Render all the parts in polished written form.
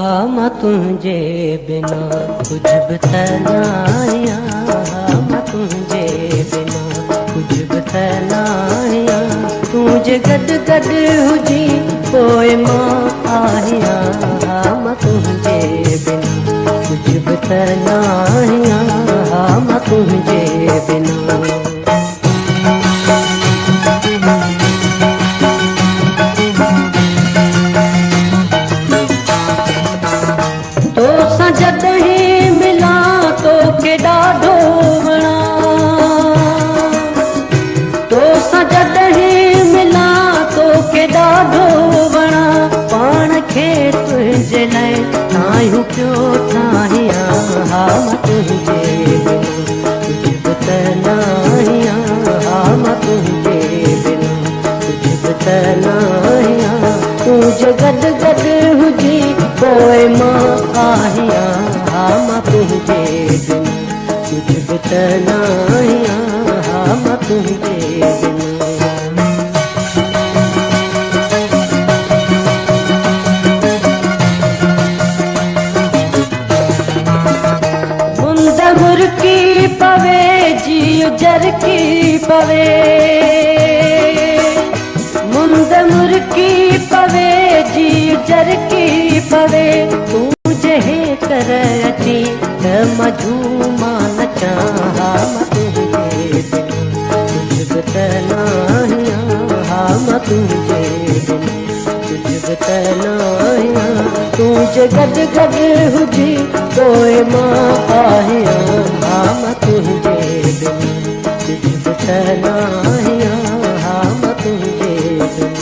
मां तुझे बिना कुछ बतलाया, मां तुझे बिना कुछ बतलाया। तुझे गद गद हुजी पोए मां आया, मां तुझे बिना कुछ बतलाया, मां तुझे बिना। जॾहिं मिला तोखे ॾाढो वणा, तोसां जॾहिं मिला तोखे ॾाढो वणा। पाण खे तुंहिंजे लाइ ठाहियूं पियो ठाहियां, हा मां तुंहिंजे बिना कुझु बतलाया, हा मां तुंहिंजे बिना कुझु बतलाया। तुंहिंजे गॾ गॾ हुजी पोइ मां आहियां, हा मां तुंहिंजे बिना कुझु बतलाया, हा मां तुंहिंजे बिना। मुंद मुरकी पवे जीउ जरकी पवे, मुंद मुरकी पवे जीउ जरकी पवे। तुझे कर अची त मझूमा नचां, हा मां तुंहिंजे बिना कुझु बतलाया, हा मां तुंहिंजे बिना कुझु बतलाया। तुझे गॾ गॾ हुजी पोइ मां आहियां, हा मां तुंहिंजे बिना कुझु बतलाया, हा मां तुंहिंजे बिना।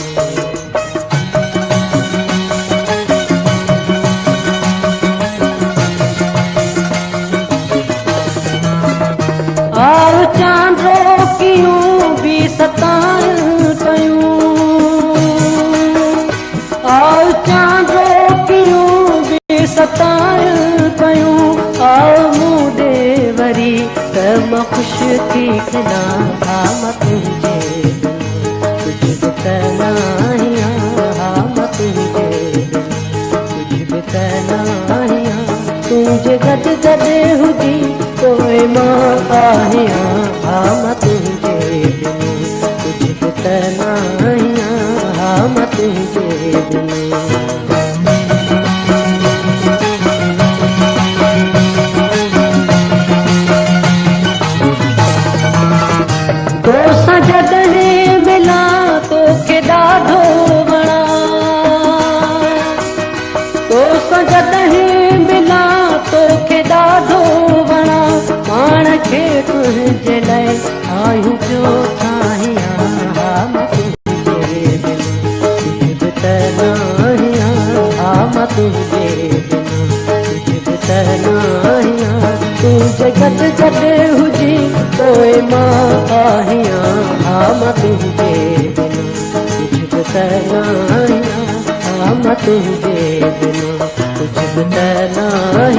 आव चांदो कियूं बि सतायूं कयूं, आव चांदो कियूं बि सतायूं कयूं। आव मूं ॾे वरी त मां ख़ुशि थी खिला, हा मां तुंहिंजे बिना कुझु बतलाया, हा मां तुंहिंजे बिना कुझु बतलाया। तुंहिंजे गॾ गॾ हुजी पोइ मां आहियां, हा मां तुंहिंजे बिना कुझु बतलाया, हा मां तुंहिंजे बिना। तोसां जॾहिं मिला तोखे ॾाढो वणा, तोसां जॾहिं मिला तोखे ॾाढो वणा। पाण खे तुंहिंजे लाइ ठाहियूं पियो ठाहियां, हा मां तुंहिंजे बिना कुझु बतलाया, हा मां तुंहिंजे बिना कुझु बतलाया। तुंहिंजे गॾ गॾ हुजी पोइ मां आहियां, हा मां तुंहिंजे बिना कुझु बतलाया, हा मां तुंहिंजे बिना कुझु बतलाया।